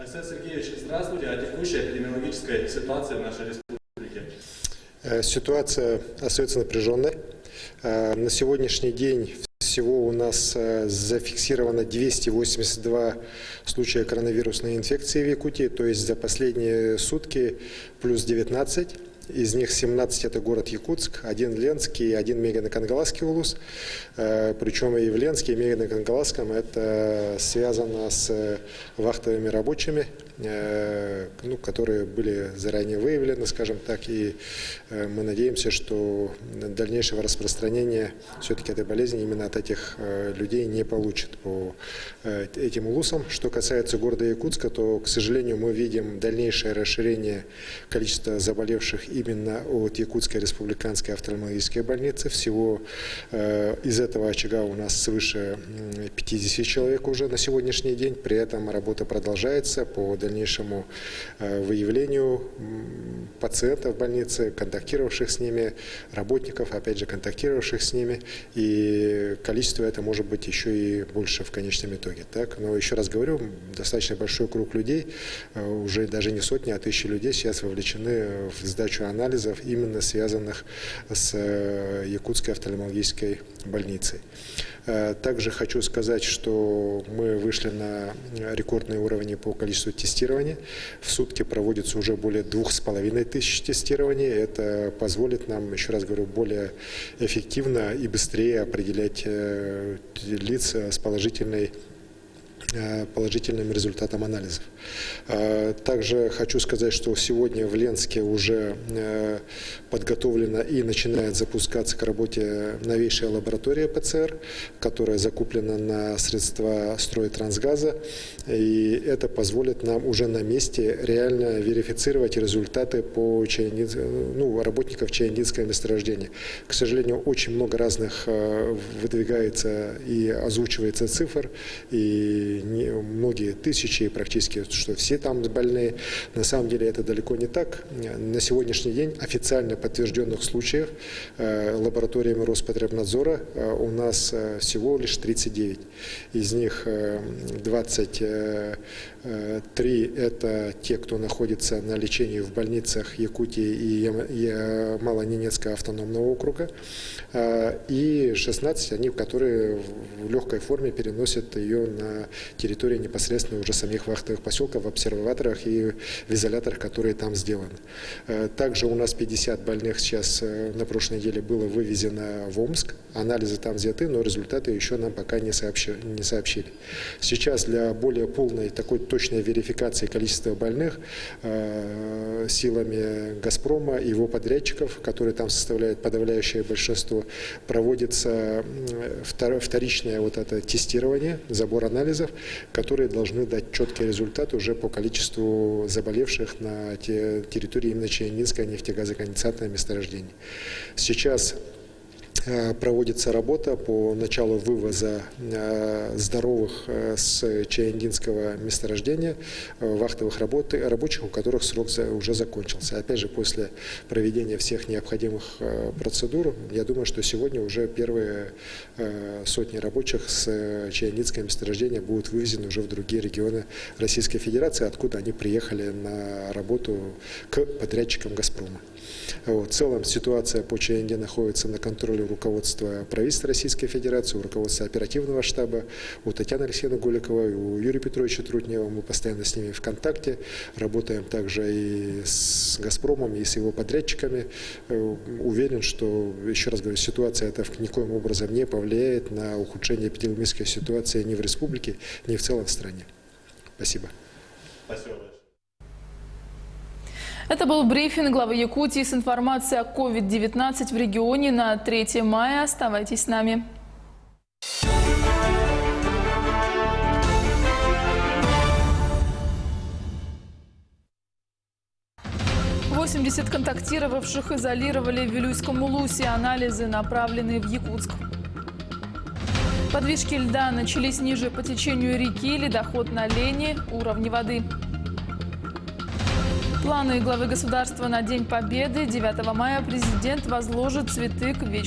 Александр Сергеевич, здравствуйте. О текущей эпидемиологической ситуации в нашей республике. Ситуация остается напряженной. На сегодняшний день всего у нас зафиксировано 282 случая коронавирусной инфекции в Якутии, то есть за последние сутки плюс 19. Из них 17 это город Якутск, 1 Ленский и 1 Мегино-Кангаласский улус. Причем и в Ленске, и Мегино-Кангаласском это связано с вахтовыми рабочими, которые были заранее выявлены, скажем так, и мы надеемся, что дальнейшего распространения все-таки этой болезни именно от этих людей не получит по этим улусам. Что касается города Якутска, то, к сожалению, мы видим дальнейшее расширение количества заболевших именно от Якутской республиканской офтальмологической больницы. Всего из этого очага у нас свыше 50 человек уже на сегодняшний день. При этом работа продолжается по дальнейшему выявлению пациентов в больнице, контактировавших с ними, работников, опять же, контактировавших с ними. И количество это может быть еще и больше в конечном итоге. Так? Но еще раз говорю, достаточно большой круг людей, уже даже не сотни, а тысячи людей сейчас вовлечены в сдачу анализов, именно связанных с Якутской офтальмологической больницей. Также хочу сказать, что мы вышли на рекордные уровни по количеству тестирования. В сутки проводится уже более 2500 тестирований. Это позволит нам, еще раз говорю, более эффективно и быстрее определять лиц с положительным результатом анализов. Также хочу сказать, что сегодня в Ленске уже подготовлена и начинает запускаться к работе новейшая лаборатория ПЦР, которая закуплена на средства Стройтрансгаза. И это позволит нам уже на месте реально верифицировать результаты по работников Чаяндинского месторождения. К сожалению, очень много разных выдвигается и озвучивается цифр, и многие тысячи, и практически, что все там больные. На самом деле это далеко не так. На сегодняшний день официально подтвержденных случаев лабораториями Роспотребнадзора у нас всего лишь 39. Из них 23 это те, кто находится на лечении в больницах Якутии и Ямало-Ненецкого автономного округа, и 16 они, которые в легкой форме переносят ее на территории непосредственно уже самих вахтовых поселков, в обсерваторах и в изоляторах, которые там сделаны. Также у нас 50 больных сейчас на прошлой неделе было вывезено в Омск. Анализы там взяты, но результаты еще нам пока не сообщили. Сейчас для более полной такой точной верификации количества больных силами «Газпрома» и его подрядчиков, которые там составляют подавляющее большинство, проводится вторичное тестирование, забор анализов, которые должны дать четкий результат уже по количеству заболевших на территории именно Чаяндинского нефтегазоконденсатного месторождения. Сейчас проводится работа по началу вывоза здоровых с Чаяндинского месторождения вахтовых рабочих, у которых срок уже закончился. Опять же, после проведения всех необходимых процедур, я думаю, что сегодня уже первые сотни рабочих с Чаяндинского месторождения будут вывезены уже в другие регионы Российской Федерации, откуда они приехали на работу к подрядчикам «Газпрома». В целом ситуация по Чаянде находится на контроле руководства правительства Российской Федерации, у руководства оперативного штаба, у Татьяны Алексеевны Голиковой, у Юрия Петровича Трутнева. Мы постоянно с ними в контакте, работаем также и с «Газпромом», и с его подрядчиками. Уверен, что, еще раз говорю, ситуация эта никоим образом не повлияет на ухудшение эпидемиологической ситуации ни в республике, ни в целом в стране. Спасибо. Спасибо. Это был брифинг главы Якутии с информацией о COVID-19 в регионе на 3 мая. Оставайтесь с нами. 80 контактировавших изолировали в Вилюйском улусе. Анализы направлены в Якутск. Подвижки льда начались ниже по течению реки, ледоход на Лени, уровни воды. Планы главы государства на День Победы. 9 мая президент возложит цветы к вечной